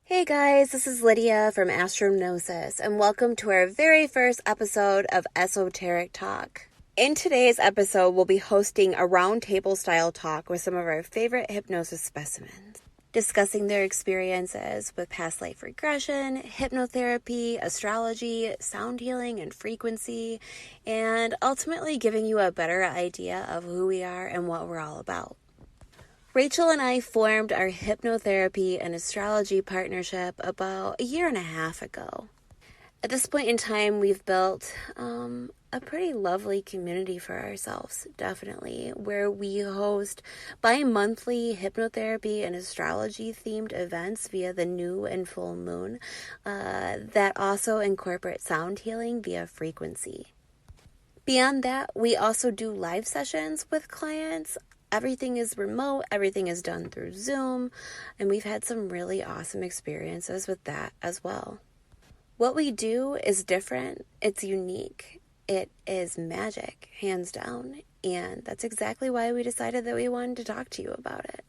Hey guys, this is Lydia from AstroGnosis, and welcome to our very first episode of Esoteric Talk. In today's episode, we'll be hosting a roundtable style talk with some of our favorite hypnosis specimens, discussing their experiences with past life regression, hypnotherapy, astrology, sound healing, and frequency, and ultimately giving you a better idea of who we are and what we're all about. Rachel and I formed our hypnotherapy and astrology partnership about a year and a half ago. At this point in time, we've built a pretty lovely community for ourselves, definitely, where we host bi-monthly hypnotherapy and astrology themed events via the new and full moon that also incorporate sound healing via frequency. Beyond that, we also do live sessions with clients. Everything is remote, everything is done through Zoom, and we've had some really awesome experiences with that as well. What we do is different, it's unique, it is magic, hands down, and that's exactly why we decided that we wanted to talk to you about it.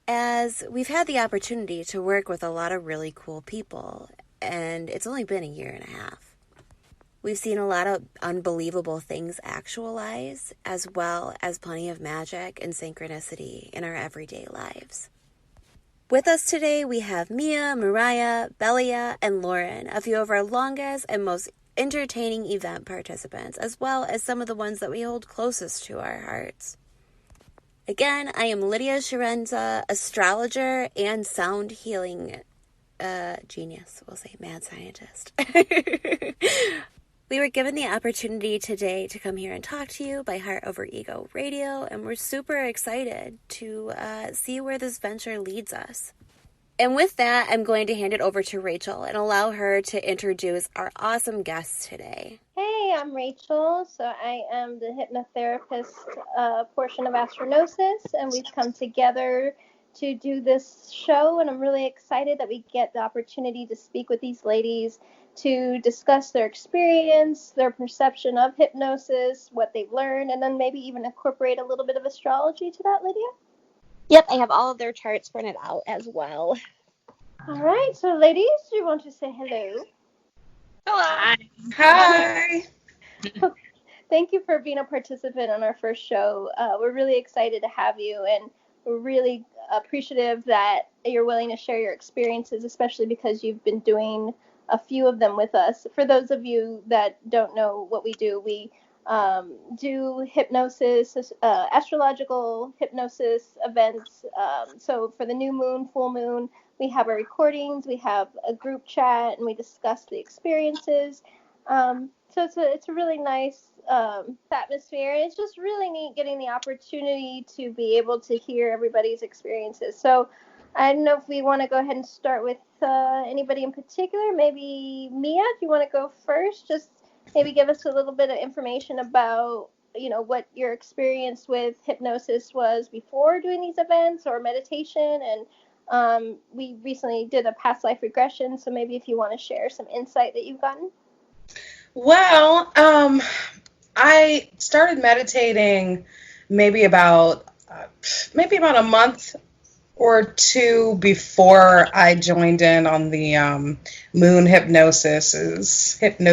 As we've had the opportunity to work with a lot of really cool people, and it's only been a year and a half. We've seen a lot of unbelievable things actualize, as well as plenty of magic and synchronicity in our everyday lives. With us today, we have Mia, Mariah, Belia, and Lauren, a few of our longest and most entertaining event participants, as well as some of the ones that we hold closest to our hearts. Again, I am Lydia Chiarenza, astrologer and sound healing genius, we'll say mad scientist. We were given the opportunity today to come here and talk to you by Heart Over Ego Radio, and we're super excited to see where this venture leads us. And with that, I'm going to hand it over to Rachel and allow her to introduce our awesome guests today. Hey, I'm Rachel. So I am the hypnotherapist portion of AstroGnosis, and we've come together to do this show, and I'm really excited that we get the opportunity to speak with these ladies to discuss their experience, their perception of hypnosis, what they've learned, and then maybe even incorporate a little bit of astrology to that, Lydia? Yep, I have all of their charts printed out as well. All right, so ladies, do you want to say hello? Hello. Hi. Thank you for being a participant on our first show. We're really excited to have you, and we're really appreciative that you're willing to share your experiences, especially because you've been doing a few of them with us. For those of you that don't know what we do do hypnosis, astrological hypnosis events. So for the new moon, full moon, we have our recordings, we have a group chat, and we discuss the experiences. So it's a really nice atmosphere, and it's just really neat getting the opportunity to be able to hear everybody's experiences. So I don't know if we want to go ahead and start with anybody in particular. Maybe Mia, do you want to go first? Just maybe give us a little bit of information about, what your experience with hypnosis was before doing these events or meditation. And we recently did a past life regression, so maybe if you want to share some insight that you've gotten. Well, I started meditating maybe about a month or two before I joined in on the moon hypnoses. And,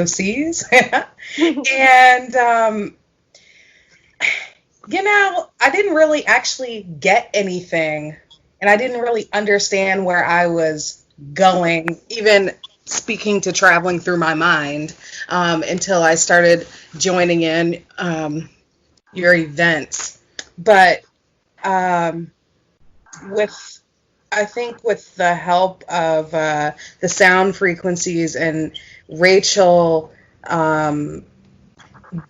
I didn't really actually get anything, and I didn't really understand where I was going, even speaking to traveling through my mind, until I started joining in your events. But with the help of the sound frequencies and Rachel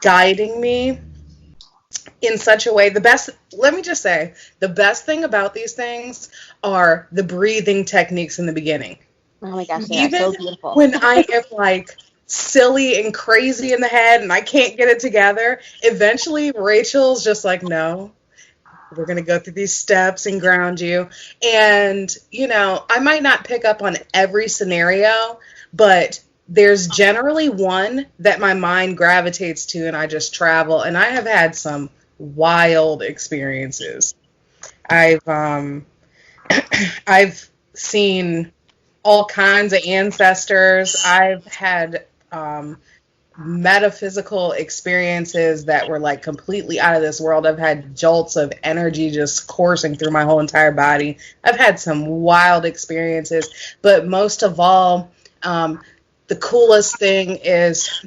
guiding me in such a way, the best thing about these things are the breathing techniques in the beginning. Oh my gosh, Even so beautiful. when I am like silly and crazy in the head and I can't get it together, eventually Rachel's just like, no, we're going to go through these steps and ground you. And, I might not pick up on every scenario, but there's generally one that my mind gravitates to and I just travel. And I have had some wild experiences. I've seen all kinds of ancestors. I've had metaphysical experiences that were like completely out of this world. I've had jolts of energy just coursing through my whole entire body. I've had some wild experiences, but most of all, the coolest thing is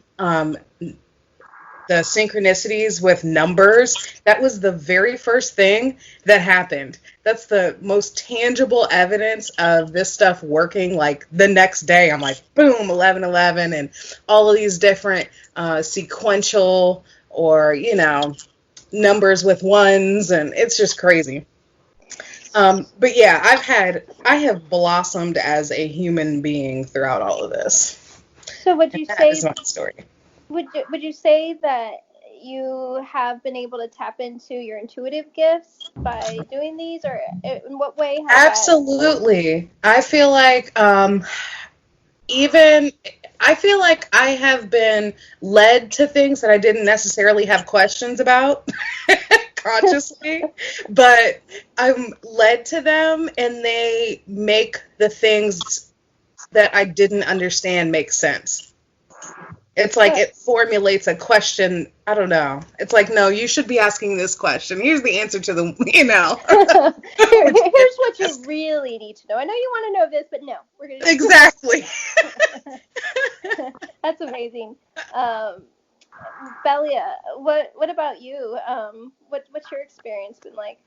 the synchronicities with numbers. That was the very first thing that happened. That's the most tangible evidence of this stuff working. Like the next day, I'm like, boom, 1111, and all of these different sequential or, numbers with ones, and it's just crazy. But yeah, I have blossomed as a human being throughout all of this. So would you That say is my story. would you say that you have been able to tap into your intuitive gifts by doing these, or in what way has Absolutely. I feel like I have been led to things that I didn't necessarily have questions about consciously, but I'm led to them and they make the things that I didn't understand make sense. It's like it formulates a question. I don't know. It's like, no, you should be asking this question. Here's the answer to the, Here's what you really need to know. I know you want to know this, but no, we're going to Exactly. That's amazing. Belia, what about you? What's your experience been like?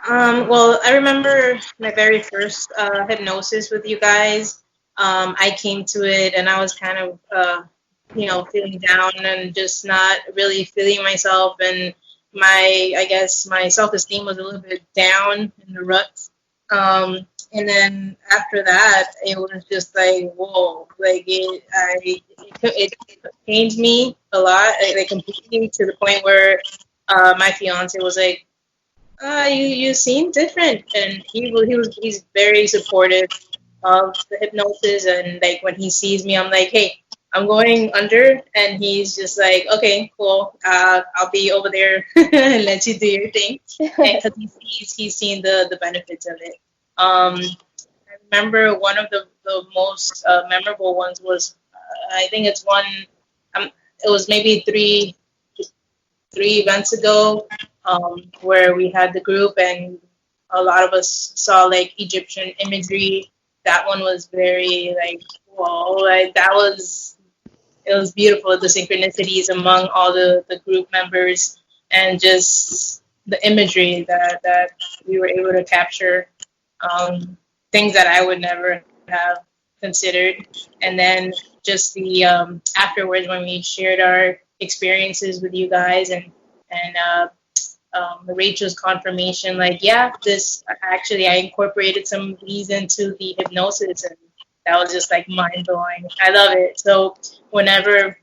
Well, I remember my very first hypnosis with you guys. I came to it and I was kind of, feeling down and just not really feeling myself. And I guess my self-esteem was a little bit down in the ruts. And then after that, it was just like, whoa, like it changed me a lot, like completely, to the point where my fiance was like, you seem different, and he's very supportive of the hypnosis, and like when he sees me, I'm like, hey, I'm going under, and he's just like, okay, cool, I'll be over there and let you do your thing, because he's seen the benefits of it. I remember one of the most memorable ones was, I think it's one, it was maybe three events ago, where we had the group and a lot of us saw like Egyptian imagery. That one was very like, whoa, like it was beautiful, the synchronicities among all the group members, and just the imagery that we were able to capture, things that I would never have considered. And then just the afterwards, when we shared our experiences with you guys, and Rachel's confirmation, like, yeah, this actually, I incorporated some of these into the hypnosis, and that was just like mind blowing. I love it. So whenever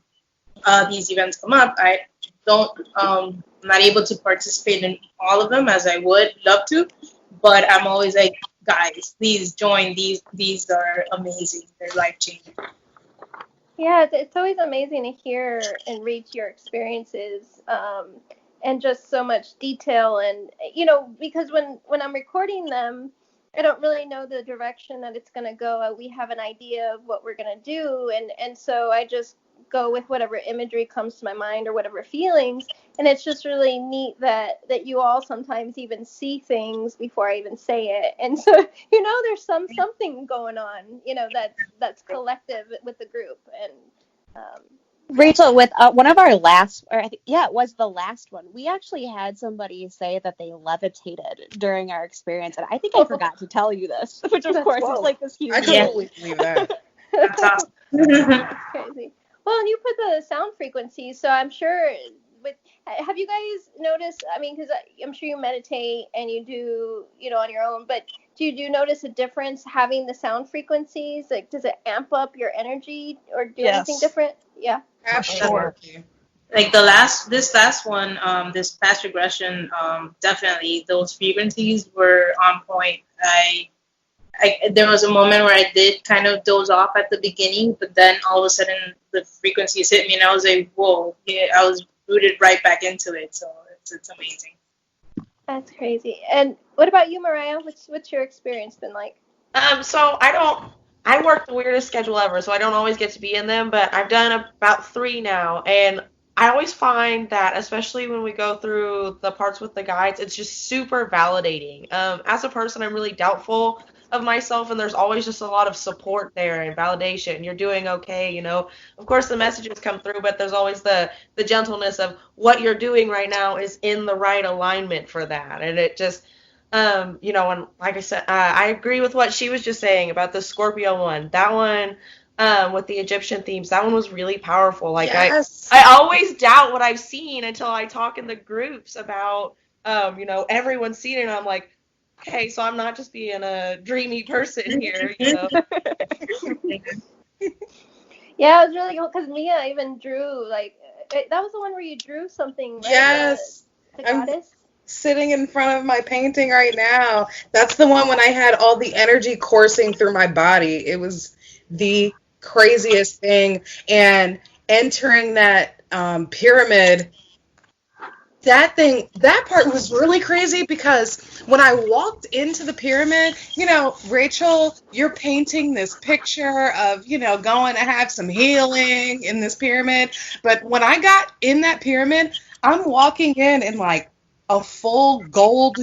these events come up, I'm not able to participate in all of them as I would love to, but I'm always like, guys, please join. These are amazing. They're life changing. Yeah, it's always amazing to hear and read your experiences, and just so much detail. And, because when I'm recording them, I don't really know the direction that it's going to go. We have an idea of what we're going to do. And so I just go with whatever imagery comes to my mind or whatever feelings. And it's just really neat that you all sometimes even see things before I even say it. And so, there's something going on, that's collective with the group. And, Rachel, with one of our last, or I think, it was the last one, we actually had somebody say that they levitated during our experience, and I think I forgot to tell you this, which of course is like this huge. I totally believe that. That's awesome. That's crazy. Well, and you put the sound frequencies, so I'm sure have you guys noticed, because I'm sure you meditate and you do, on your own, but do you notice a difference having the sound frequencies? Like, does it amp up your energy or do anything different? Yeah. Absolutely. Like this last one, this past regression, definitely those frequencies were on point. There was a moment where I did kind of doze off at the beginning, but then all of a sudden the frequencies hit me, and I was like, whoa, yeah, I was rooted right back into it. So it's amazing. That's crazy. And what about you, Mariah? What's your experience been like? So I I work the weirdest schedule ever, so I don't always get to be in them, but I've done about 3 now, and I always find that, especially when we go through the parts with the guides, it's just super validating. As a person, I'm really doubtful of myself, and there's always just a lot of support there and validation. You're doing okay, you know. Of course, the messages come through, but there's always the gentleness of what you're doing right now is in the right alignment for that, and it just you know, and like I said, I agree with what she was just saying about the Scorpio one. That one, with the Egyptian themes, that one was really powerful. Like Yes. I always doubt what I've seen until I talk in the groups about, you know, everyone's seen it, and I'm like, okay, so I'm not just being a dreamy person here, you know. Yeah, it was really cool because Mia even drew that was the one where you drew something, right? Yes. The goddess. Sitting in front of my painting right now. That's the one when I had all the energy coursing through my body. It was the craziest thing. And entering that pyramid, that part was really crazy because when I walked into the pyramid, you know, Rachel, you're painting this picture of, you know, going to have some healing in this pyramid. But when I got in that pyramid, I'm walking in like a full gold,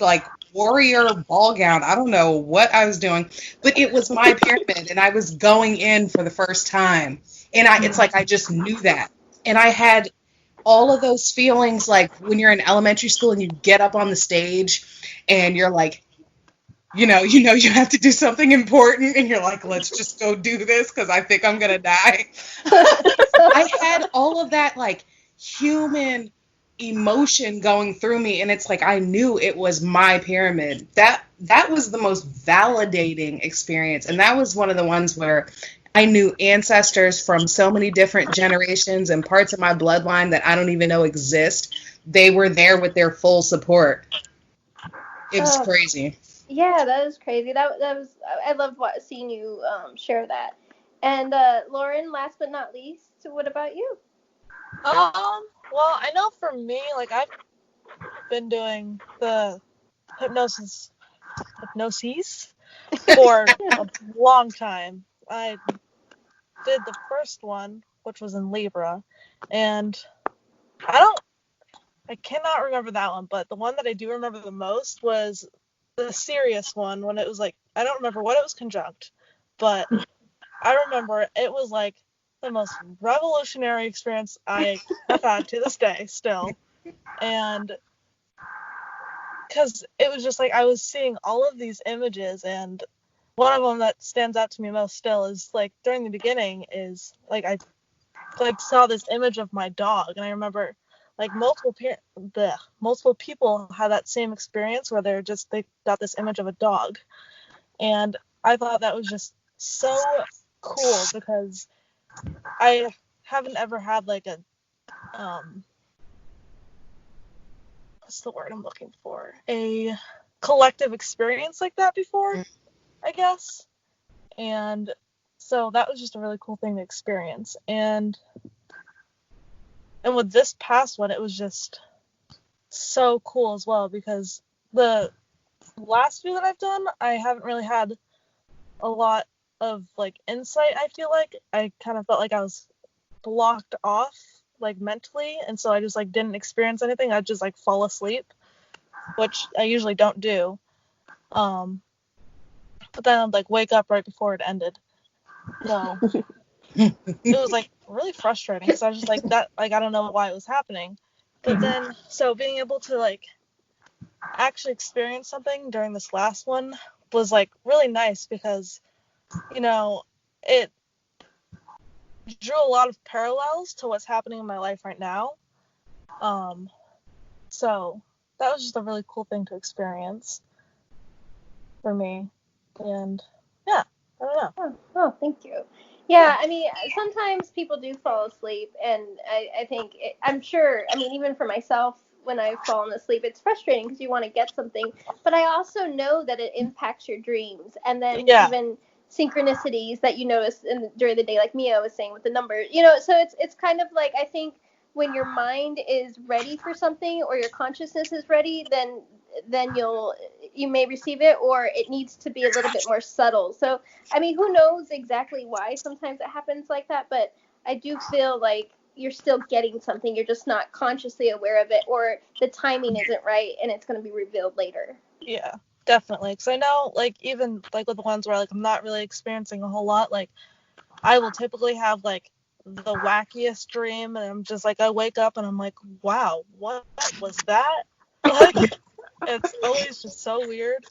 like, warrior ball gown. I don't know what I was doing, but it was my pyramid, and I was going in for the first time. And it's like I just knew that. And I had all of those feelings like when you're in elementary school and you get up on the stage and you're like, you know you have to do something important, and you're like, let's just go do this because I think I'm gonna die. I had all of that like human emotion going through me, and it's like I knew it was my pyramid. That was the most validating experience, and that was one of the ones where I knew ancestors from so many different generations and parts of my bloodline that I don't even know exist. They were there with their full support. It was crazy. Yeah, that was crazy. That was I loved seeing you share that. And Lauren, last but not least, what about you? Well, I know for me, like I've been doing the hypnosis for a long time. I did the first one, which was in Libra, and I cannot remember that one, but the one that I do remember the most was the Sirius one when it was like, I don't remember what it was conjunct, but I remember it was like the most revolutionary experience I have had to this day still. And because it was just like I was seeing all of these images, and one of them that stands out to me most still is like during the beginning is like I like saw this image of my dog, and I remember like multiple people had that same experience where they got this image of a dog, and I thought that was just so cool because I haven't ever had like a what's the word I'm looking for? A collective experience like that before, I guess. And so that was just a really cool thing to experience. And with this past one, it was just so cool as well because the last few that I've done, I haven't really had a lot of like insight. I feel like I kind of felt like I was blocked off like mentally, and so I just like didn't experience anything. I'd just like fall asleep, which I usually don't do. But then I'd like wake up right before it ended. So it was like really frustrating because I was just like that, like I don't know why it was happening. But then so being able to like actually experience something during this last one was like really nice because, you know, it drew a lot of parallels to what's happening in my life right now. So that was just a really cool thing to experience for me. And yeah, I don't know. Oh, thank you. Yeah, I mean, sometimes people do fall asleep, and I think, I'm sure, I mean, even for myself, when I've fallen asleep, it's frustrating because you want to get something, but I also know that it impacts your dreams, and then even synchronicities that you notice during the day, like Mia was saying with the numbers, you know, so it's kind of like, I think when your mind is ready for something or your consciousness is ready, then you may receive it, or it needs to be a little bit more subtle. So, I mean, who knows exactly why sometimes it happens like that, but I do feel like you're still getting something. You're just not consciously aware of it, or the timing isn't right and it's going to be revealed later. Yeah, definitely. Because I know, like, even like with the ones where like I'm not really experiencing a whole lot, like I will typically have like the wackiest dream, and I'm just like, I wake up and I'm like, wow, what was that? Like, it's always just so weird.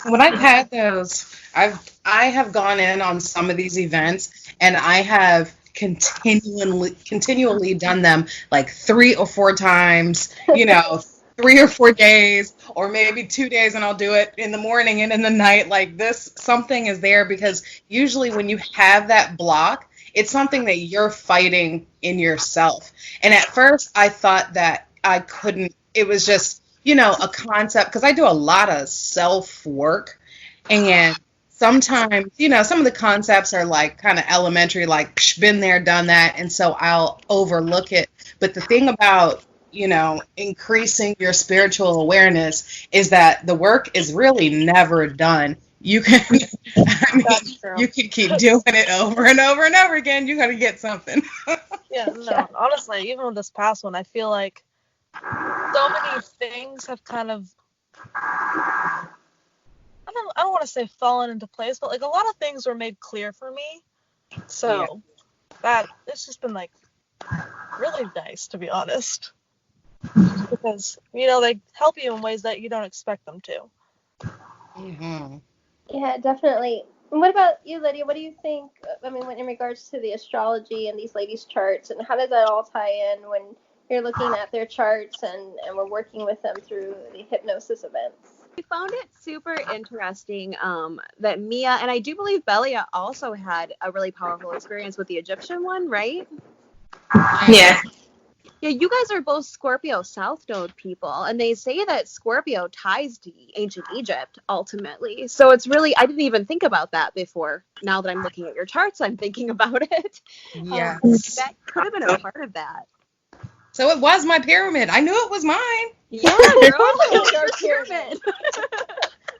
When I've had those, I have gone in on some of these events, and I have continually done them like 3 or 4 times, 3 or 4 days, or maybe 2 days, and I'll do it in the morning and in the night. Like this, something is there, because usually when you have that block, it's something that you're fighting in yourself. And at first I thought that I couldn't, it was just, a concept, because I do a lot of self-work, and sometimes, some of the concepts are like kind of elementary, like psh, been there, done that, and so I'll overlook it. But the thing about, increasing your spiritual awareness is that the work is really never done. You can, you can keep doing it over and over and over again. You got to get something. Yeah, no, honestly, even with this past one, I feel like so many things have kind of, I don't want to say fallen into place, but like a lot of things were made clear for me. So that it's just been like really nice, to be honest, because they help you in ways that you don't expect them to. Mm-hmm. Yeah, definitely. And what about you, Lydia? What do you think? I mean, in regards to the astrology and these ladies' charts, and how does that all tie in when you're looking at their charts and we're working with them through the hypnosis events? I found it super interesting that Mia, and I do believe Belia also had a really powerful experience with the Egyptian one, right? Yeah. Yeah, you guys are both Scorpio South Node people, and they say that Scorpio ties to ancient Egypt ultimately. So it's really, I didn't even think about that before. Now that I'm looking at your charts, I'm thinking about it. Yes. That could have been a part of that. So it was my pyramid. I knew it was mine. Yeah, girl, it's your pyramid.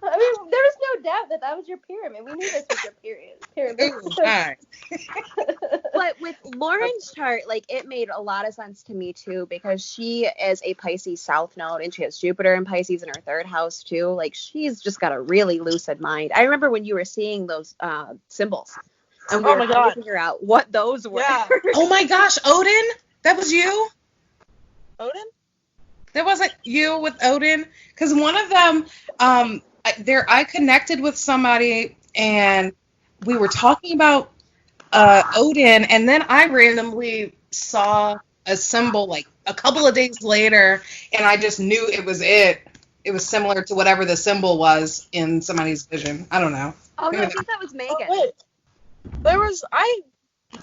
I mean, there was no doubt that was your pyramid. We knew this was your pyramid. It was mine. But with Lauren's chart, like, it made a lot of sense to me too, because she is a Pisces South Node, and she has Jupiter in Pisces in her 3rd house too. Like, she's just got a really lucid mind. I remember when you were seeing those symbols, and we were trying to figure out what those were. Yeah. Oh my gosh, Odin? That was you? Odin? There wasn't you with Odin? Because one of them, I connected with somebody, and we were talking about Odin, and then I randomly saw a symbol like a couple of days later, and I just knew it was it. It was similar to whatever the symbol was in somebody's vision. I don't know. Oh, no, I think that was Megan. Oh, wait. I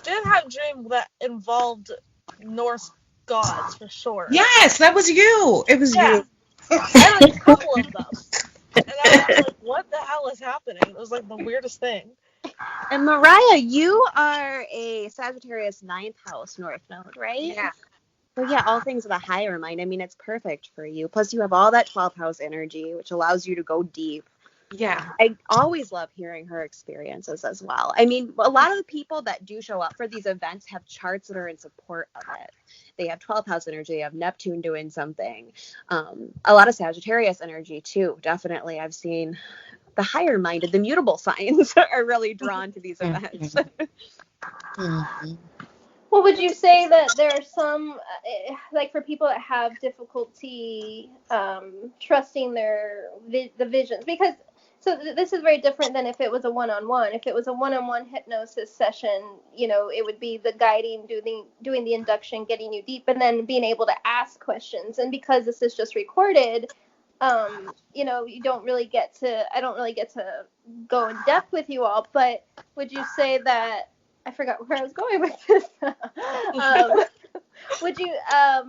did have a dream that involved Norse gods for sure. Yes, that was you. It was you. I had a couple of them. And I was like, what the hell is happening? It was like the weirdest thing. And Mariah, you are a Sagittarius 9th house North Node, right? Yeah. So yeah, all things of a higher mind. I mean, it's perfect for you. Plus you have all that 12th house energy, which allows you to go deep. Yeah. I always love hearing her experiences as well. I mean, a lot of the people that do show up for these events have charts that are in support of it. They have 12th house energy, they have Neptune doing something. A lot of Sagittarius energy too, definitely. I've seen the higher minded, the mutable signs are really drawn to these events. Mm-hmm. Well, would you say that there are some, like for people that have difficulty trusting the visions? Because this is very different than if it was a one-on-one. If it was a one-on-one hypnosis session, it would be the guiding, doing the induction, getting you deep, and then being able to ask questions. And because this is just recorded, you don't really get to, I don't really get to go in depth with you all, but would you say that, I forgot where I was going with this. Would you, I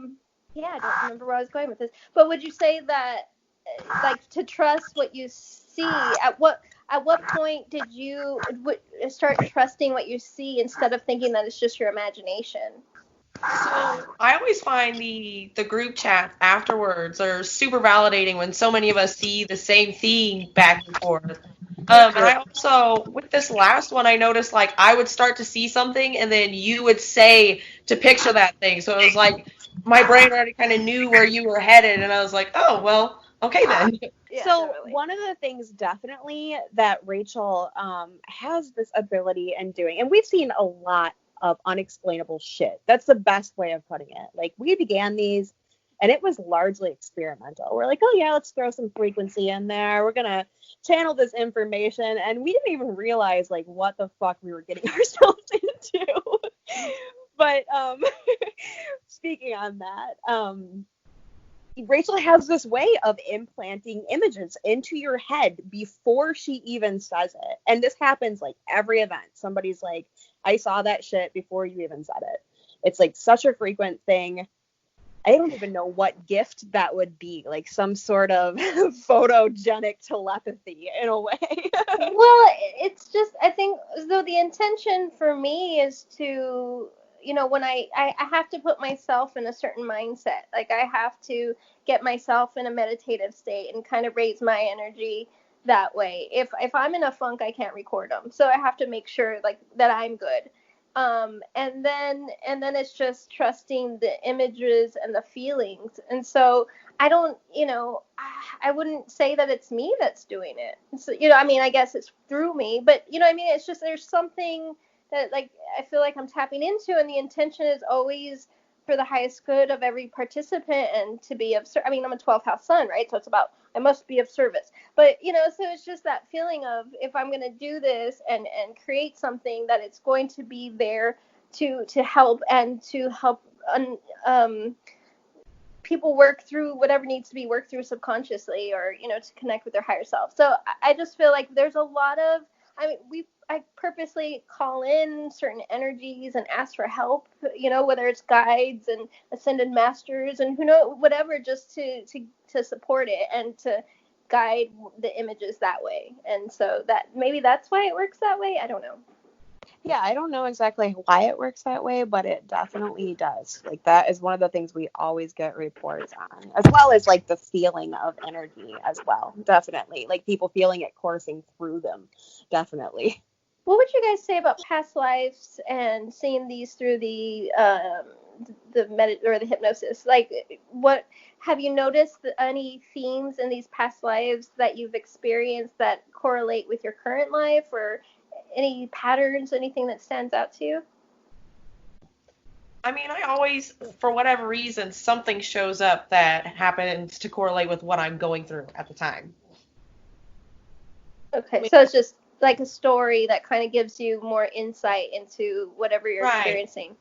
don't remember where I was going with this, but would you say that, like, to trust what you see, at what point did you start trusting what you see instead of thinking that it's just your imagination? So I always find the group chats afterwards are super validating when so many of us see the same thing back and forth. And I also, with this last one, I noticed like I would start to see something and then you would say to picture that thing. So it was like my brain already kind of knew where you were headed, and I was like, oh, well, okay then. Yeah, So totally. one of the things definitely that Rachel has this ability in doing, and we've seen a lot of unexplainable shit. That's the best way of putting it. Like, we began these and it was largely experimental. We're like, oh yeah, let's throw some frequency in there. We're going to channel this information. And we didn't even realize like what the fuck we were getting ourselves into. But speaking on that, Rachel has this way of implanting images into your head before she even says it. And this happens like every event. Somebody's like, I saw that shit before you even said it. It's like such a frequent thing. I don't even know what gift that would be, like some sort of photogenic telepathy in a way. Well, it's just, I think, though the intention for me is to, you know, when I have to put myself in a certain mindset. Like, I have to get myself in a meditative state and kind of raise my energy that way. If I'm in a funk, I can't record them. So I have to make sure like that I'm good. And then it's just trusting the images and the feelings. And so I don't, you know, I wouldn't say that it's me that's doing it. So, you know, I mean, I guess it's through me, but you know, I mean, it's just, there's something that like, I feel like I'm tapping into, and the intention is always for the highest good of every participant and to be of, I mean, I'm a 12th house sun, right? So it's about, I must be of service. But, you know, so it's just that feeling of, if I'm going to do this and create something, that it's going to be there to help and to help people work through whatever needs to be worked through subconsciously, or, you know, to connect with their higher self. So I just feel like there's a lot of, I mean, I purposely call in certain energies and ask for help, you know, whether it's guides and ascended masters and who knows, whatever, just to support it and to guide the images that way. And so that maybe that's why it works that way. I don't know. Yeah, I don't know exactly why it works that way, but it definitely does. Like, that is one of the things we always get reports on, as well as like the feeling of energy as well. Definitely. Like, people feeling it coursing through them. Definitely. What would you guys say about past lives and seeing these through the hypnosis? Like, what have you noticed any themes in these past lives that you've experienced that correlate with your current life, or any patterns, anything that stands out to you? I mean, I always, for whatever reason, something shows up that happens to correlate with what I'm going through at the time. Okay, so it's just like a story that kind of gives you more insight into whatever you're experiencing.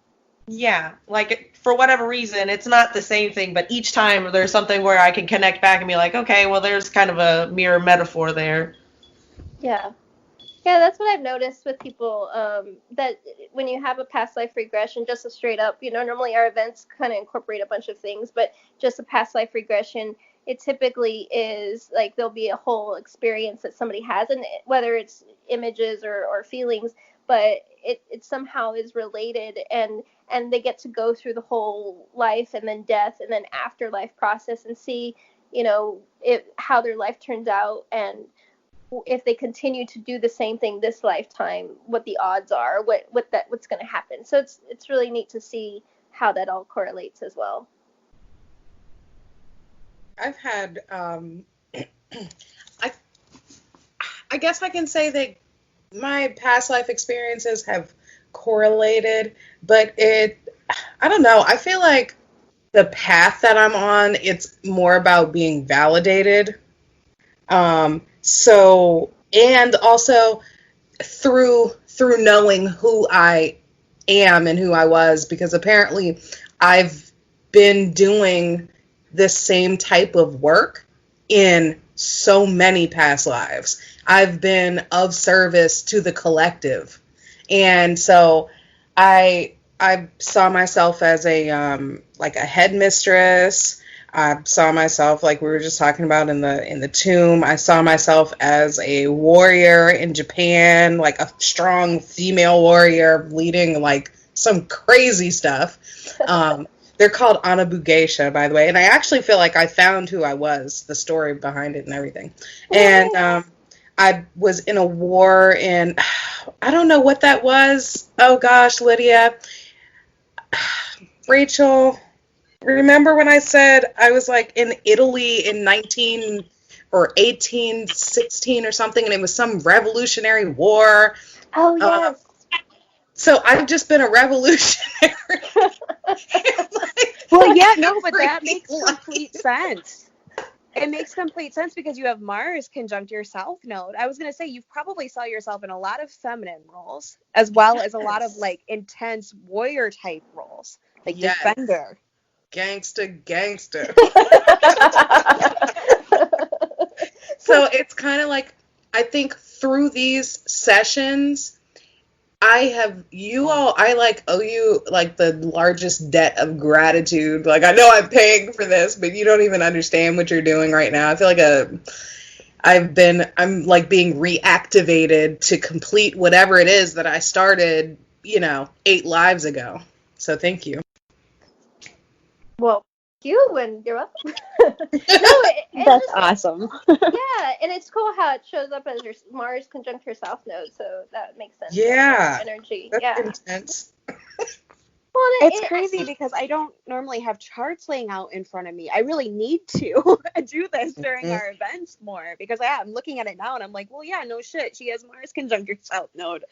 Yeah, like, for whatever reason, it's not the same thing, but each time there's something where I can connect back and be like, okay, well, there's kind of a mirror metaphor there. Yeah. Yeah, that's what I've noticed with people, that when you have a past life regression, just a straight up, you know, normally our events kind of incorporate a bunch of things, but just a past life regression, it typically is like there'll be a whole experience that somebody has, and whether it's images or feelings, but it somehow is related, and they get to go through the whole life and then death and then afterlife process and see, you know, how their life turns out, and if they continue to do the same thing this lifetime, what the odds are, what's going to happen. So it's really neat to see how that all correlates as well. I've had, I guess I can say that my past life experiences have correlated, but I don't know. I feel like the path that I'm on, it's more about being validated. So, and also through knowing who I am and who I was, because apparently I've been doing this same type of work in so many past lives. I've been of service to the collective. And so I saw myself as like a headmistress. I saw myself, like we were just talking about in the tomb, I saw myself as a warrior in Japan, like a strong female warrior leading like some crazy stuff. They're called Anabu Geisha, by the way, and I actually feel like I found who I was, the story behind it and everything. And I was in a war in, I don't know what that was. Oh gosh, Lydia. Rachel, remember when I said I was like in Italy in 1816 or something, and it was some revolutionary war? Oh, yes. So I've just been a revolutionary. Well, yeah, no, but that makes complete sense. It makes complete sense because you have Mars conjunct your South Node. I was going to say, you've probably saw yourself in a lot of feminine roles, as well as a lot of like intense warrior type roles, like defender. Gangster. So it's kind of like, I think through these sessions, I like owe you like the largest debt of gratitude. Like, I know I'm paying for this, but you don't even understand what you're doing right now. I feel like I'm like being reactivated to complete whatever it is that I started, 8 lives ago. So thank you. Well, you, and you're welcome. That's awesome. Yeah, and it's cool how it shows up as your Mars conjunct your South Node, so that makes sense. Yeah, energy. That's intense. Well, it's crazy because I don't normally have charts laying out in front of me. I really need to do this during our events more because I'm looking at it now and I'm like, well, yeah, no shit. She has Mars conjunct your South Node.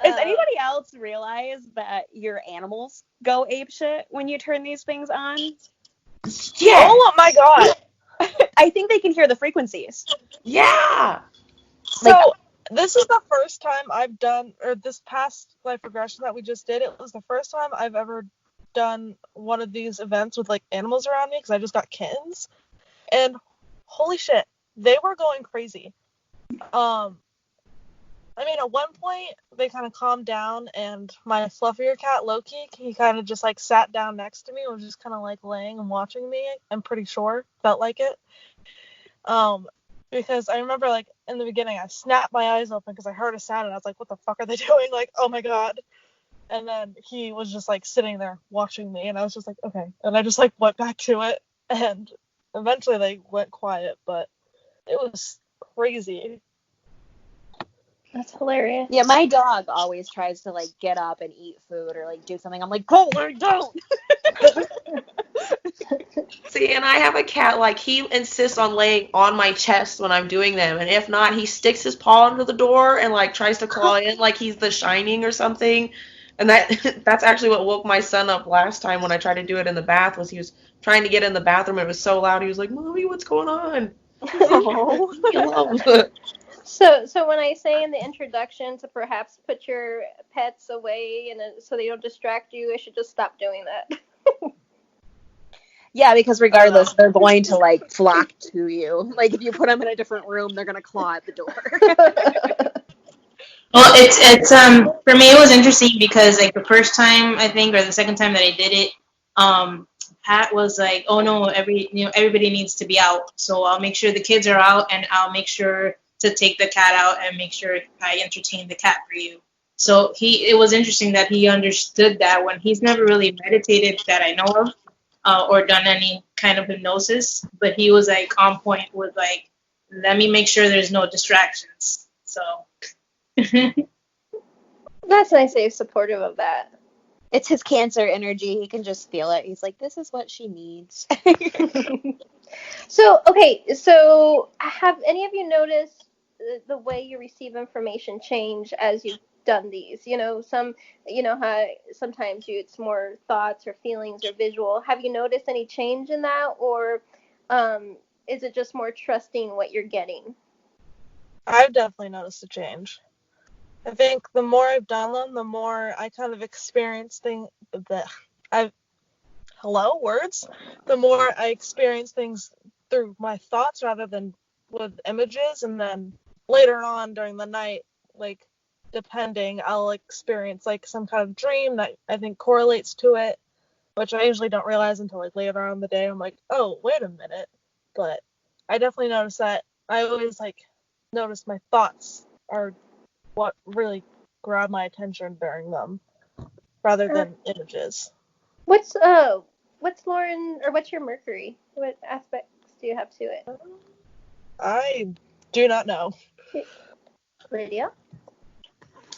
Does anybody else realize that your animals go apeshit when you turn these things on? Yeah. Oh my god. I think they can hear the frequencies. Yeah. So this is the first time I've done, or this past life regression that we just did, it was the first time I've ever done one of these events with like animals around me because I just got kittens. And holy shit, they were going crazy. I mean, at one point, they kind of calmed down, and my fluffier cat, Loki, he kind of just, like, sat down next to me and was just kind of, like, laying and watching me, I'm pretty sure. Felt like it. Because I remember, like, in the beginning, I snapped my eyes open because I heard a sound, and I was like, what the fuck are they doing? Like, oh my god. And then he was just, like, sitting there watching me, and I was just like, okay. And I just, like, went back to it, and eventually they went quiet, but it was crazy. That's hilarious. Yeah, my dog always tries to like get up and eat food or like do something. I'm like, Polar, don't. See, and I have a cat, like, he insists on laying on my chest when I'm doing them, and if not, he sticks his paw under the door and, like, tries to claw in like he's The Shining or something. And that's actually what woke my son up last time when I tried to do it in the bath, was he was trying to get in the bathroom, and it was so loud, he was like, Mommy, what's going on? Oh. So when I say in the introduction to perhaps put your pets away and so they don't distract you, I should just stop doing that. Yeah, because regardless, they're going to like flock to you. Like if you put them in a different room, they're gonna claw at the door. Well, it's for me it was interesting because like the first time I think or the second time that I did it, Pat was like, oh no, everybody needs to be out, so I'll make sure the kids are out and I'll make sure to take the cat out and make sure I entertain the cat for you. So it was interesting that he understood that when he's never really meditated that I know of, or done any kind of hypnosis, but he was like on point with like, let me make sure there's no distractions. So that's nice that you're supportive of that. It's his Cancer energy. He can just feel it. He's like, this is what she needs. So have any of you noticed the way you receive information change as you've done these? How sometimes it's more thoughts or feelings or visual. Have you noticed any change in that, or is it just more trusting what you're getting? I've definitely noticed a change. I think the more I've done them, the more I kind of experience things The more I experience things through my thoughts rather than with images, and then later on during the night, like depending, I'll experience like some kind of dream that I think correlates to it, which I usually don't realize until like later on in the day. I'm like, oh, wait a minute. But I definitely notice that I always like notice my thoughts are what really grab my attention during them rather than images. What's Lauren, or what's your Mercury? What aspects do you have to it? I do not know. Lydia?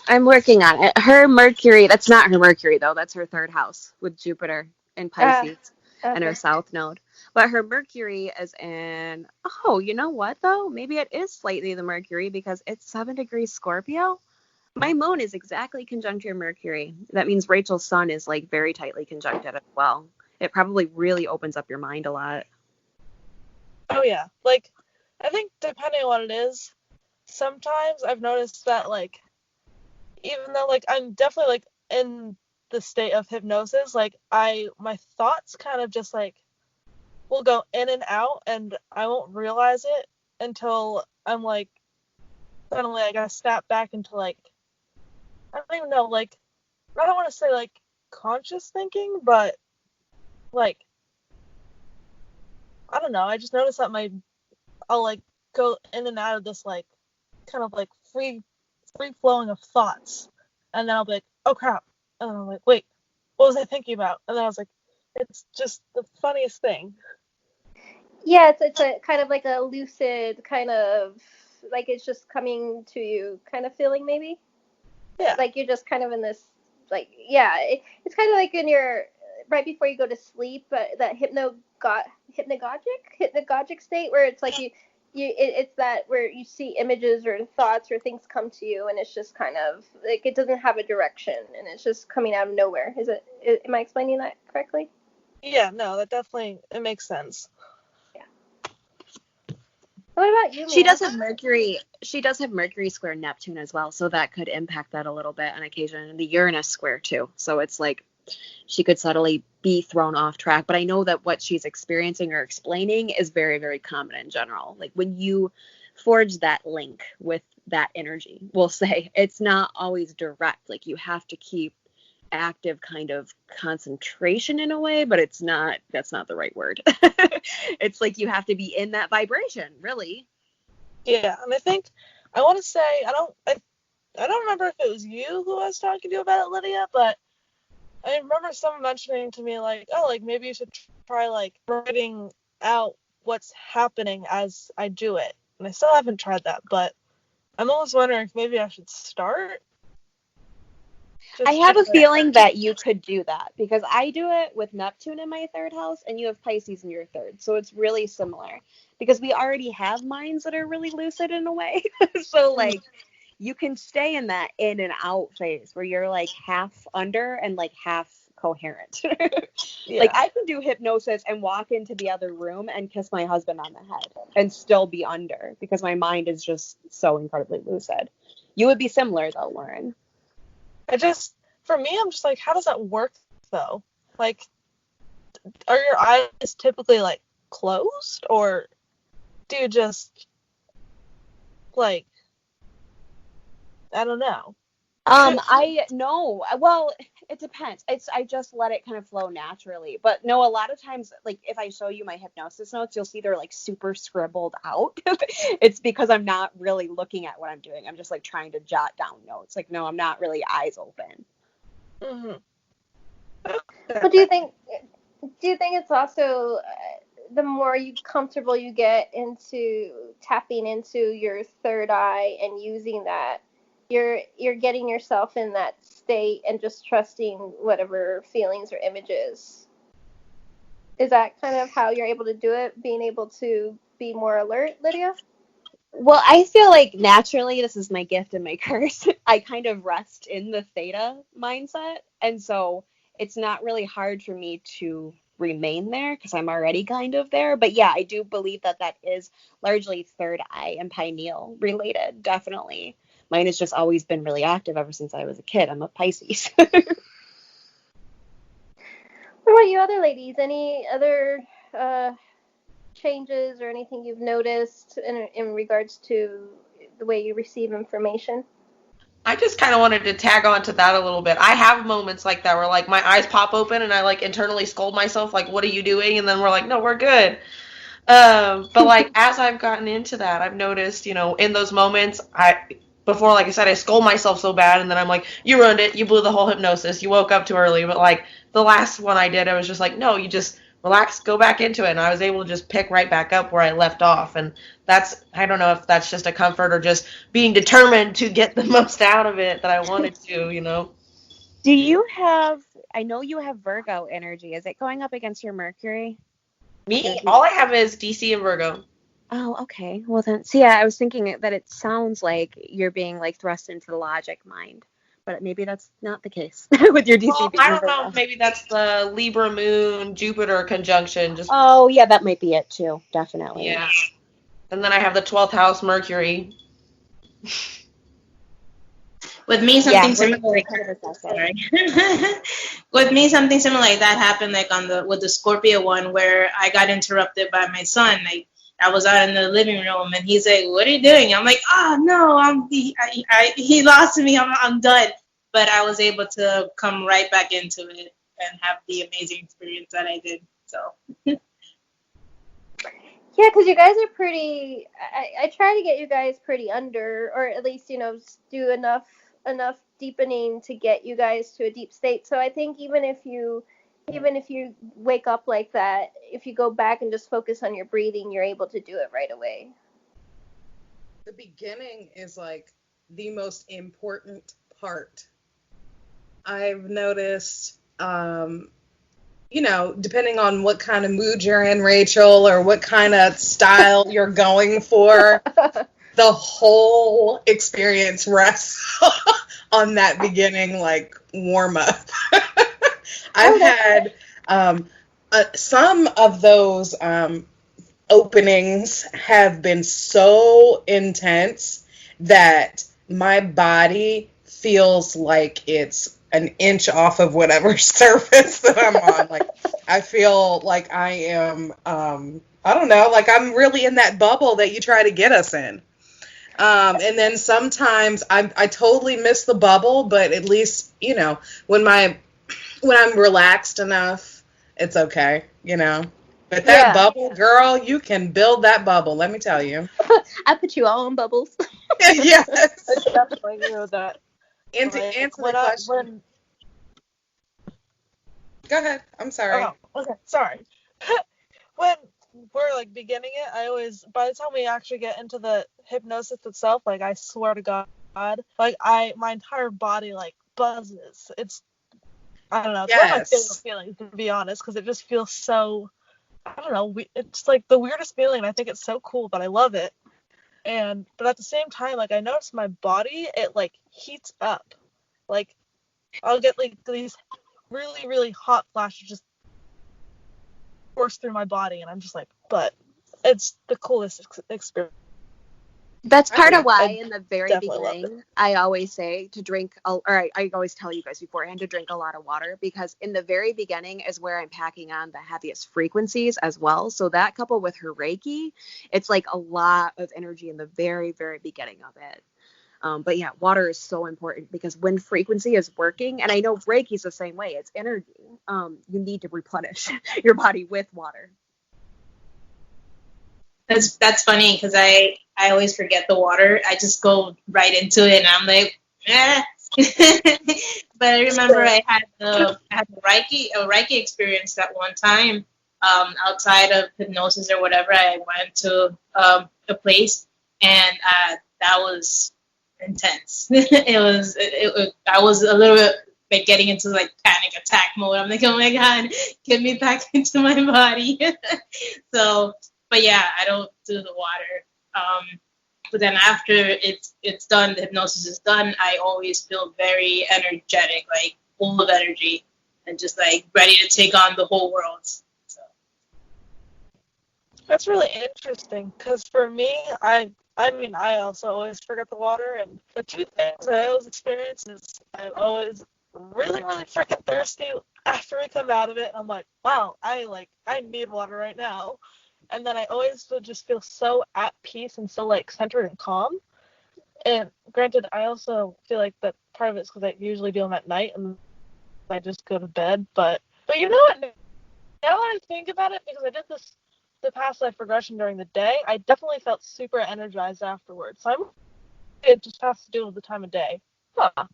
I'm working on it. Her Mercury, that's not her Mercury though, that's her third house with Jupiter in Pisces and her south node. But her Mercury is in, oh, you know what though? Maybe it is slightly the Mercury because it's 7 degrees Scorpio. My moon is exactly conjunct your Mercury. That means Rachel's sun is like very tightly conjuncted as well. It probably really opens up your mind a lot. Oh yeah, like I think depending on what it is, sometimes I've noticed that like even though like I'm definitely like in the state of hypnosis, like my thoughts kind of just like will go in and out and I won't realize it until I'm like suddenly I gotta snap back into like, I don't even know, like I don't want to say like conscious thinking, but like I don't know, I just notice that I'll like go in and out of this like kind of like free flowing of thoughts, and then I'll be like, oh crap, and then I'm like, wait, what was I thinking about? And then I was like, it's just the funniest thing. Yeah, it's a kind of like a lucid kind of, like it's just coming to you kind of feeling, maybe. Yeah. Like you're just kind of in this, like, yeah, it's kind of like in your, right before you go to sleep, but that hypnagogic state where it's like it's that where you see images or thoughts or things come to you, and it's just kind of like it doesn't have a direction and it's just coming out of nowhere. Am I explaining that correctly? Yeah, no, that definitely, it makes sense. Yeah. What about you, Mia? She does have Mercury square Neptune as well, so that could impact that a little bit on occasion, and the Uranus square too. So it's like she could subtly be thrown off track. But I know that what she's experiencing or explaining is very, very common in general. Like when you forge that link with that energy, we'll say it's not always direct. Like you have to keep active kind of concentration in a way, but that's not the right word. It's like you have to be in that vibration, really. Yeah, and I think I want to say I don't remember if it was you who I was talking to about it, Lydia, but I remember someone mentioning to me like, oh, like maybe you should try like writing out what's happening as I do it. And I still haven't tried that, but I'm almost wondering if maybe I should start. I have a feeling that you could do that because I do it with Neptune in my third house and you have Pisces in your third. So it's really similar because we already have minds that are really lucid in a way. So like you can stay in that in and out phase where you're like half under and like half coherent. Yeah. Like I can do hypnosis and walk into the other room and kiss my husband on the head and still be under because my mind is just so incredibly lucid. You would be similar though, Lauren. For me, I'm just like, how does that work though? Like, are your eyes typically like closed, or do you just like, I don't know. I know. Well, it depends. I just let it kind of flow naturally. But no, a lot of times, like if I show you my hypnosis notes, you'll see they're like super scribbled out. It's because I'm not really looking at what I'm doing. I'm just like trying to jot down notes. Like, no, I'm not really eyes open. Mm-hmm. But do you think it's also the more comfortable you get into tapping into your third eye and using that, you're getting yourself in that state and just trusting whatever feelings or images? Is that kind of how you're able to do it, being able to be more alert, Lydia? Well, I feel like naturally, this is my gift and my curse. I kind of rest in the theta mindset. And so it's not really hard for me to remain there because I'm already kind of there. But yeah, I do believe that is largely third eye and pineal related. Definitely. Mine has just always been really active ever since I was a kid. I'm a Pisces. What about you other ladies? Any other changes or anything you've noticed in regards to the way you receive information? I just kind of wanted to tag on to that a little bit. I have moments like that where like my eyes pop open and I like internally scold myself like, what are you doing? And then we're like, no, we're good. But like as I've gotten into that, I've noticed, in those moments, before, like I said, I scold myself so bad, and then I'm like, you ruined it. You blew the whole hypnosis. You woke up too early. But like the last one I did, I was just like, no, you just relax, go back into it. And I was able to just pick right back up where I left off. And that's, I don't know if that's just a comfort or just being determined to get the most out of it that I wanted to, you know. Do you have, I know you have Virgo energy. Is it going up against your Mercury? Me, all I have is DC and Virgo. Oh, okay. Well then, so yeah, I was thinking that it sounds like you're being like thrust into the logic mind, but maybe that's not the case with your DC. Well, I don't know. Maybe that's the Libra Moon Jupiter conjunction. Just Oh, yeah, that might be it too. Definitely. yeah. And then I have the 12th house Mercury. With me, something Yeah, similar. Like, sorry. With me, something similar like that happened, like with the Scorpio one, where I got interrupted by my son. Like I was out in the living room, and he's like, "What are you doing?" I'm like, "Oh no, he lost me. I'm done." But I was able to come right back into it and have the amazing experience that I did. So. Yeah, because you guys are pretty. I try to get you guys pretty under, or at least do enough deepening to get you guys to a deep state. So I think even if you wake up like that, if you go back and just focus on your breathing, you're able to do it right away. The beginning is like the most important part. I've noticed, depending on what kind of mood you're in, Rachel, or what kind of style you're going for, the whole experience rests on that beginning, like, warm-up. I've had some of those openings have been so intense that my body feels like it's an inch off of whatever surface that I'm on. Like, I feel like I am, I don't know, like I'm really in that bubble that you try to get us in. And then sometimes I totally miss the bubble, but at least, when I'm relaxed enough, it's okay, But that bubble, girl, you can build that bubble, let me tell you. I put you all in bubbles. Yes. I definitely agree with that. Answer the question. Go ahead. I'm sorry. Oh, okay. Sorry. When we're like beginning it, I always, by the time we actually get into the hypnosis itself, like I swear to God, like my entire body like buzzes. It's, I don't know, it's one of my favorite feelings, to be honest, because it just feels so, I don't know, it's like the weirdest feeling. I think it's so cool, but I love it. But at the same time, like I notice my body, it like heats up. Like I'll get like these really, really hot flashes just course through my body, and I'm just like, but it's the coolest experience. That's part of why in the very beginning I always say to drink, or I always tell you guys beforehand to drink a lot of water, because in the very beginning is where I'm packing on the heaviest frequencies as well. So that coupled with her Reiki, it's like a lot of energy in the very, very beginning of it. But yeah, water is so important, because when frequency is working, and I know Reiki is the same way, it's energy. You need to replenish your body with water. That's funny, because I always forget the water. I just go right into it, and I'm like, eh. But I remember I had a Reiki experience that one time, outside of hypnosis or whatever. I went to a place, and that was intense. I was a little bit like getting into like panic attack mode. I'm like, oh my God, get me back into my body. So, but yeah, I don't do the water. But then after it's done, the hypnosis is done, I always feel very energetic, like full of energy, and just like ready to take on the whole world. So. That's really interesting, because for me, I also always forget the water, and the two things I always experience is I'm always really, really freaking thirsty after we come out of it. I'm like, wow, I need water right now. And then I always just feel so at peace and so like centered and calm. And granted, I also feel like that part of it's because I usually do them at night and I just go to bed. But you know what? Now that I think about it, because I did the past life regression during the day, I definitely felt super energized afterwards. So I'm It just has to do with the time of day. Huh.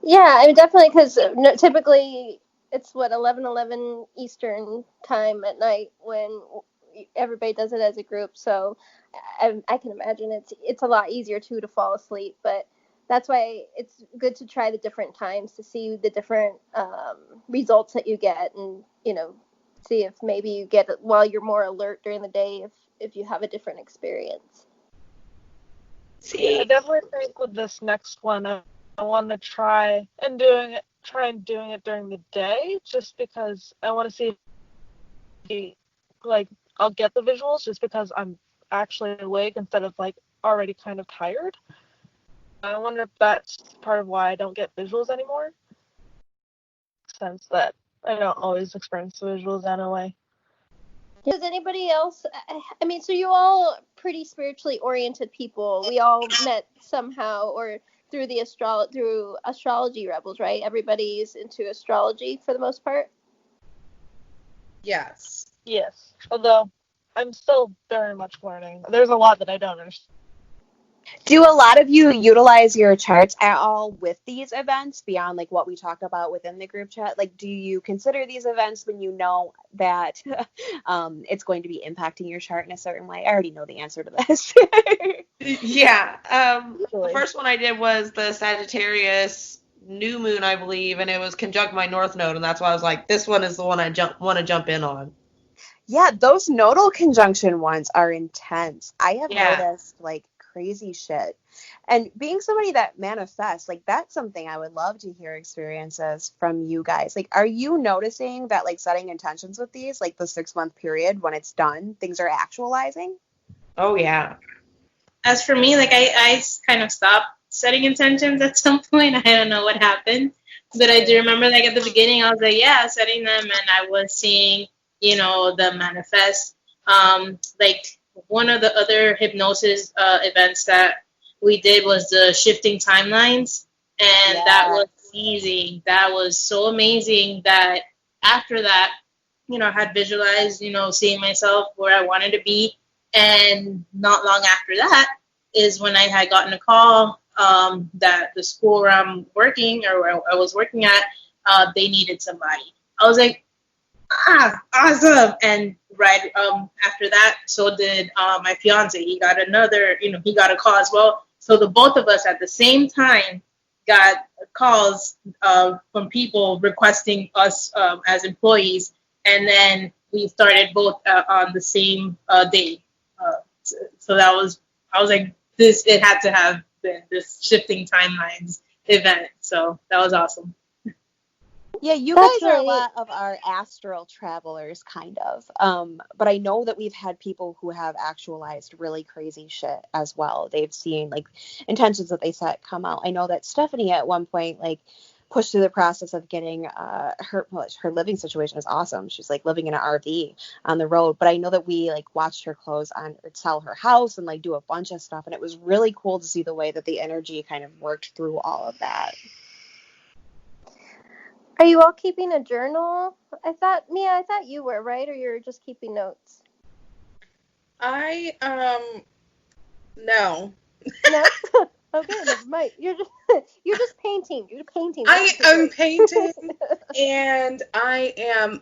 Yeah, I mean, definitely, because typically it's 11:11 Eastern time at night when everybody does it as a group. So I can imagine it's a lot easier too to fall asleep. But that's why it's good to try the different times to see the different results that you get, and see if maybe you get it while you're more alert during the day if you have a different experience. I definitely think with this next one, I want to try and doing it during the day, just because I want to see, like, I'll get the visuals just because I'm actually awake instead of like already kind of tired. I wonder if that's part of why I don't get visuals anymore, since that I don't always experience the visuals anyway. Does anybody else? I mean, so you all pretty spiritually oriented people. We all met somehow or through through Astrology Rebels, right? Everybody's into astrology for the most part. Yes. Yes, although I'm still very much learning. There's a lot that I don't understand. Do a lot of you utilize your charts at all with these events beyond like what we talk about within the group chat? Like, do you consider these events when you know that it's going to be impacting your chart in a certain way? I already know the answer to this. Yeah. The first one I did was the Sagittarius new moon, I believe, and it was conjunct my North Node, and that's why I was like, this one is the one I want to jump in on. Yeah, those nodal conjunction ones are intense. I have noticed like crazy shit. And being somebody that manifests, like that's something I would love to hear experiences from you guys. Like, are you noticing that like setting intentions with these, like the 6-month period when it's done, things are actualizing? Oh, yeah. As for me, like I kind of stopped setting intentions at some point. I don't know what happened, but I do remember like at the beginning, I was like, yeah, setting them, and I was seeing, the manifest. Like one of the other hypnosis events that we did was the shifting timelines, and that was amazing. That was so amazing that after that, I had visualized, seeing myself where I wanted to be. And not long after that is when I had gotten a call that the school where I'm working or where I was working at, they needed somebody. I was like, awesome. And right after that, so did my fiance. He got he got a call as well. So the both of us at the same time got calls from people requesting us as employees. And then we started both on the same day. So that was, I was like, it had to have been this shifting timelines event. So that was awesome. Yeah, you guys are a lot of our astral travelers, kind of. But I know that we've had people who have actualized really crazy shit as well. They've seen like intentions that they set come out. I know that Stephanie at one point like pushed through the process of getting her living situation is awesome. She's like living in an RV on the road. But I know that we like watched her close on or sell her house and like do a bunch of stuff. And it was really cool to see the way that the energy kind of worked through all of that. Are you all keeping a journal? I thought you were, right? Or you're just keeping notes? No. No? Okay, never mind. You're just painting. You're painting. I'm painting, and I am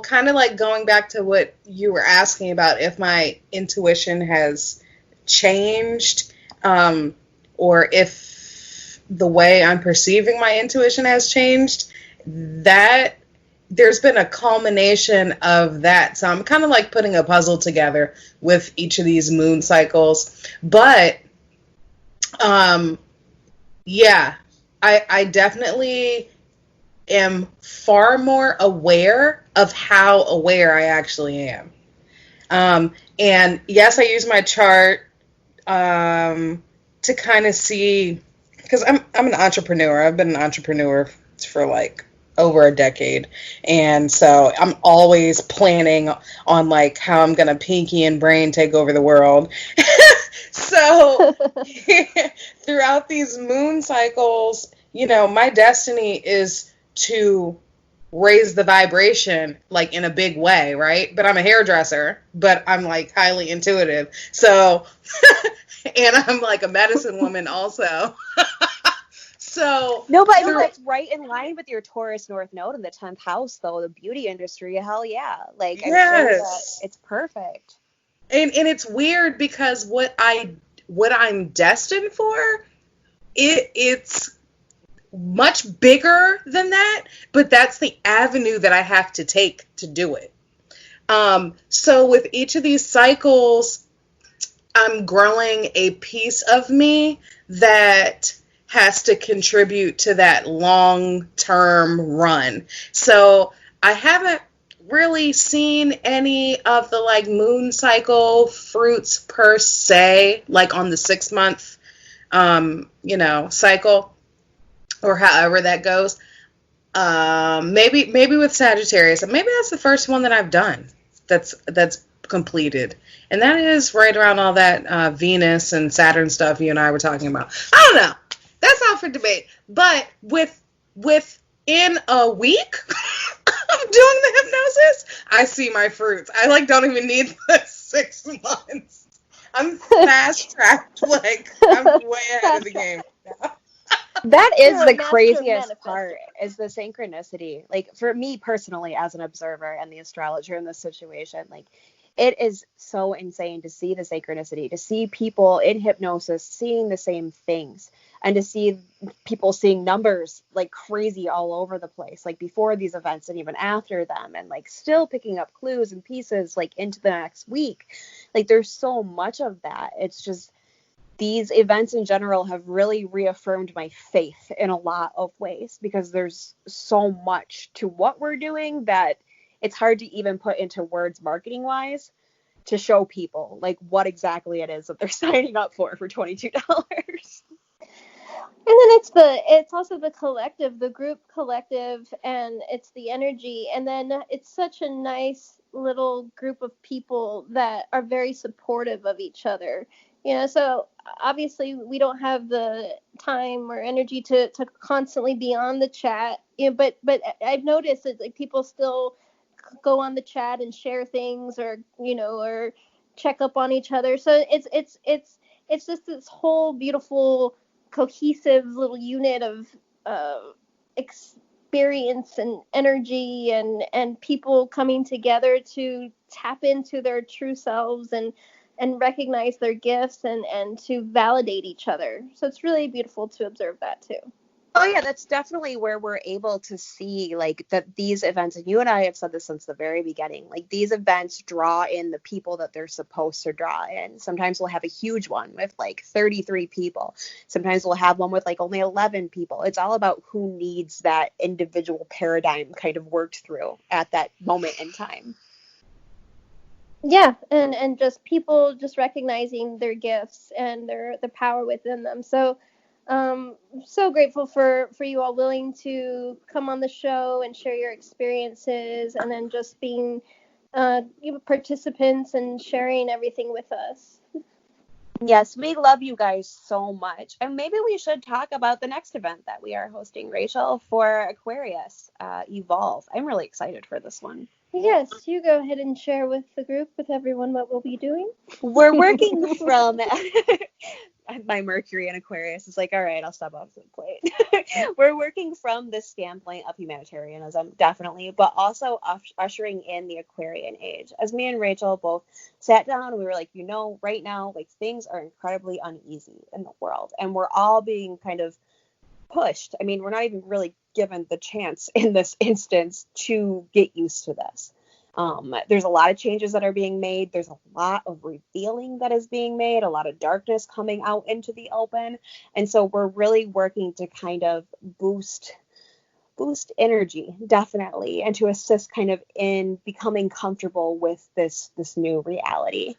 kind of like going back to what you were asking about if my intuition has changed, or if the way I'm perceiving my intuition has changed. That there's been a culmination of that. So I'm kind of like putting a puzzle together with each of these moon cycles. But yeah, I definitely am far more aware of how aware I actually am. And yes, I use my chart to kind of see, because I'm an entrepreneur. I've been an entrepreneur for like over a decade, and so I'm always planning on like how I'm gonna pinky and brain take over the world. So throughout these moon cycles, my destiny is to raise the vibration like in a big way, right? But I'm a hairdresser, but I'm like highly intuitive. So, and I'm like a medicine woman also. So, No, but I mean, that's right in line with your Taurus North Node in the 10th house, though. The beauty industry, hell yeah. Like, I'm sure that it's perfect. And it's weird because what I'm destined for, it's much bigger than that, but that's the avenue that I have to take to do it. So with each of these cycles, I'm growing a piece of me that has to contribute to that long-term run. So I haven't really seen any of the like moon cycle fruits per se, like on the 6-month, cycle, or however that goes. Maybe with Sagittarius, maybe that's the first one that I've done that's completed, and that is right around all that Venus and Saturn stuff you and I were talking about. I don't know. That's all for debate. But within a week of doing the hypnosis, I see my fruits. I like don't even need the 6 months. I'm fast tracked. Like I'm way ahead of the game now. That is the craziest part, is the synchronicity. Like, for me personally, as an observer and the astrologer in this situation, like, it is so insane to see the synchronicity, to see people in hypnosis seeing the same things, and to see people seeing numbers like crazy all over the place, like before these events and even after them, and like still picking up clues and pieces like into the next week. Like, there's so much of that. It's just, these events in general have really reaffirmed my faith in a lot of ways, because there's so much to what we're doing that it's hard to even put into words marketing wise to show people like what exactly it is that they're signing up for $22. And then it's also the collective, the group collective, and it's the energy. And then it's such a nice little group of people that are very supportive of each other. So obviously we don't have the time or energy to constantly be on the chat. But I've noticed that like people still go on the chat and share things, or or check up on each other. So it's just this whole beautiful cohesive little unit of experience and energy, and people coming together to tap into their true selves and recognize their gifts and to validate each other. So it's really beautiful to observe that too. Oh yeah, that's definitely where we're able to see like that these events, and you and I have said this since the very beginning, like these events draw in the people that they're supposed to draw in. Sometimes we'll have a huge one with like 33 people. Sometimes we'll have one with like only 11 people. It's all about who needs that individual paradigm kind of worked through at that moment in time. Yeah, and just people just recognizing their gifts and their power within them. So so grateful for you all willing to come on the show and share your experiences, and then just being participants and sharing everything with us. Yes, we love you guys so much. And maybe we should talk about the next event that we are hosting, Rachel, for Aquarius, Evolve. I'm really excited for this one. Yes, you go ahead and share with the group, with everyone, what we'll be doing. We're working from... My Mercury in Aquarius is like, all right, I'll step off the plate. We're working from the standpoint of humanitarianism, definitely, but also ushering in the Aquarian age. As me and Rachel both sat down, we were like, right now, like things are incredibly uneasy in the world, and we're all being kind of pushed. I mean, we're not even really given the chance in this instance to get used to this. There's a lot of changes that are being made. There's a lot of revealing that is being made, a lot of darkness coming out into the open. And so we're really working to kind of boost energy, definitely, and to assist kind of in becoming comfortable with this new reality.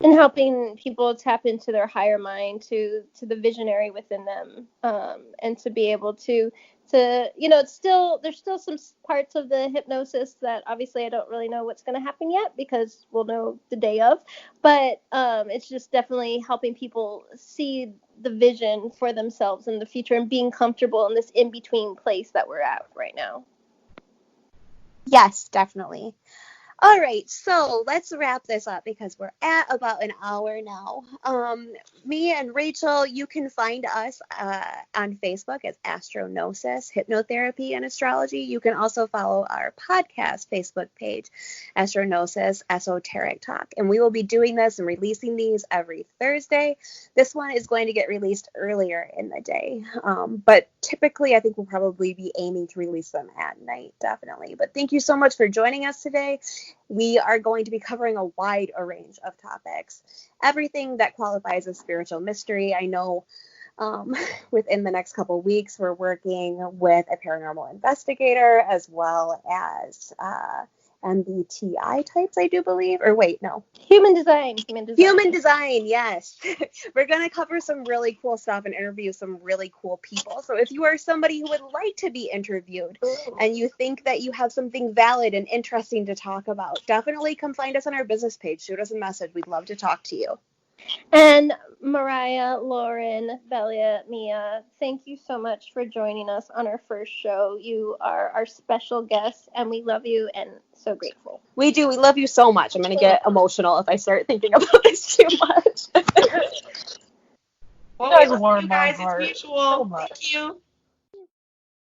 And helping people tap into their higher mind, to the visionary within them, and to be able to there's still some parts of the hypnosis that obviously I don't really know what's going to happen yet, because we'll know the day of, but it's just definitely helping people see the vision for themselves in the future and being comfortable in this in-between place that we're at right now. Yes, definitely. All right, so let's wrap this up because we're at about an hour now. Me and Rachel, you can find us on Facebook as AstroGnosis, Hypnotherapy, and Astrology. You can also follow our podcast Facebook page, AstroGnosis, Esoteric Talk. And we will be doing this and releasing these every Thursday. This one is going to get released earlier in the day. But typically, I think we'll probably be aiming to release them at night, definitely. But thank you so much for joining us today. We are going to be covering a wide range of topics, everything that qualifies as spiritual mystery. I know within the next couple of weeks, we're working with a paranormal investigator as well as MBTI types, I do believe. Or wait, no. Human design. Human design, yes. We're going to cover some really cool stuff and interview some really cool people. So if you are somebody who would like to be interviewed and you think that you have something valid and interesting to talk about, definitely come find us on our business page. Shoot us a message. We'd love to talk to you. And Mariah, Lauren, Belia, Mia, thank you so much for joining us on our first show. You are our special guest, and we love you and so grateful. We do. We love you so much. I'm going to get emotional if I start thinking about this too much. Well, You guys we love warm you my guys. heart It's mutual. so much. Thank you.